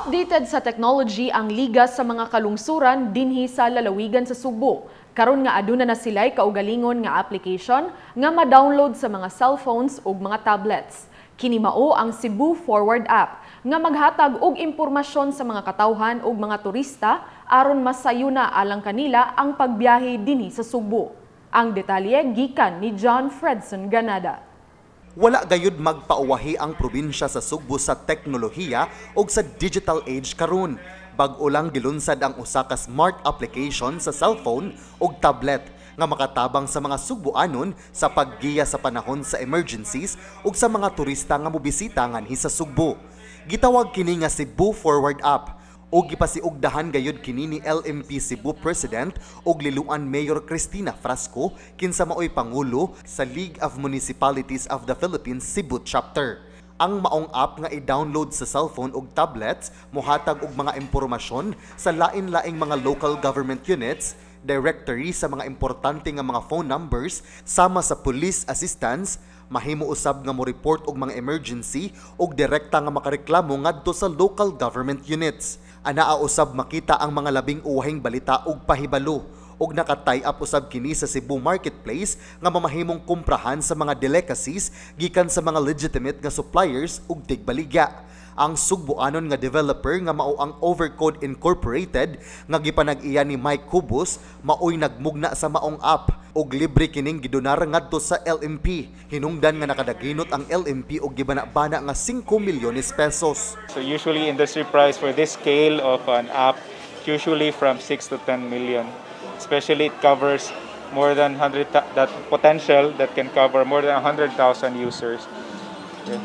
Updated sa technology ang liga sa mga kalungsuran dinhi sa lalawigan sa Subo. Karon nga aduna na sila'y kaugalingon nga application nga ma-download sa mga cellphones ug mga tablets. Kini mao ang Cebu Forward App nga maghatag og impormasyon sa mga katawhan ug mga turista aron masayuna alang kanila ang pagbiyahe dinhi sa Subo. Ang detalye gikan ni John Fredson Ganada. Wala gayud magpauwahi ang probinsya sa Subo sa teknolohiya o sa digital age karon. Bag-o lang gilunsad ang usa ka smart application sa cellphone o tablet nga makatabang sa mga Suboanon sa paggiya sa panahon sa emergencies o sa mga turista nga mobisita nganhi sa Subo. Gitawag kini nga Cebu Forward App o gipasiugdahan gayud kini ni LMP Cebu President ug Liloan Mayor Cristina Frasco kinsa maoy pangulo sa League of Municipalities of the Philippines Cebu Chapter. Ang maong app nga i-download sa cellphone ug tablets mohatag og mga impormasyon sa lain-laing mga local government units, directory sa mga importante nga mga phone numbers sama sa police assistance, mahimo usab nga mo report og mga emergency ug direkta nga makareklamo ngadto sa local government units. Anaa usab makita ang mga labing uwahing balita ug pahibalo ug naka-tie up usab kini sa Cebu Marketplace nga mamahimong kumprahan sa mga delicacies gikan sa mga legitimate nga suppliers ug tigbaligya. Ang Sugboanon nga developer nga mao ang Overcode Incorporated nga gipanag-iya ni Mike Cubos maoy nagmugna sa maong app ug libre kining gidonar ngadto sa LMP. Hinungdan nga nakadaginot ang LMP og gibana-bana nga 5 milyones pesos. So usually industry price for this scale of an app usually from 6 to 10 million. Especially it covers more than 100 that potential that can cover more than 100,000 users. Yes.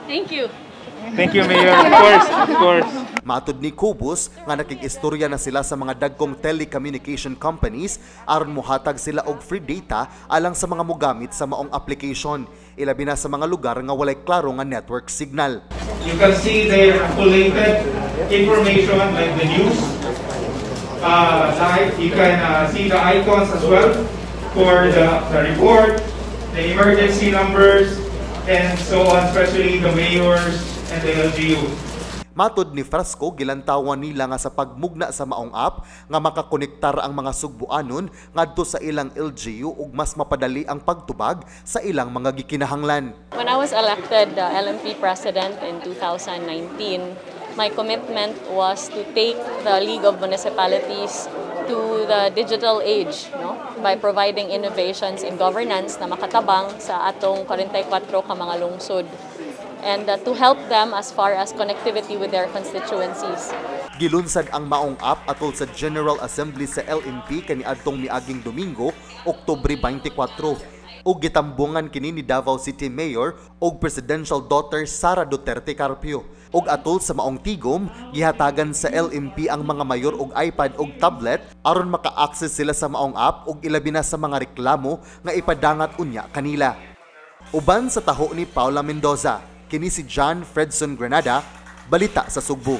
Thank you. Thank you, Mayor. Of course. Matod ni Cubos nga nakig-istorya na sila sa mga dagkong telecommunication companies aron mohatag sila og free data alang sa mga mogamit sa maong application. Ilabi na sa mga lugar nga walay klaro nga network signal. You can see their collated information like the news. You can see the icons as well for the report, the emergency numbers, and so on, especially the mayors and the LGU. Matod ni Frasco, gilantawan nila nga sa pagmugna sa maong app nga makakonektar ang mga Sugboanon ngadto sa ilang LGU ug mas mapadali ang pagtubag sa ilang mga gikinahanglan. When I was elected LMP President in 2019, my commitment was to take the League of Municipalities to the digital age, no? By providing innovations in governance na makatabang sa atong 44 ka mga lungsod and to help them as far as connectivity with their constituencies. Gilunsad ang maong app atol sa General Assembly sa LMP kaniadtong miaging Domingo, Oktubre 24. Ug gitambungan kini ni Davao City Mayor ug Presidential Daughter Sara Duterte Carpio. Ug atol sa maong tigom, gihatagan sa LMP ang mga mayor og iPad ug tablet aron maka-access sila sa maong app ug ilabi na sa mga reklamo nga ipadangat unya kanila. Uban sa taho ni Paula Mendoza, kini si John Fredson Granada, Balita sa Subo.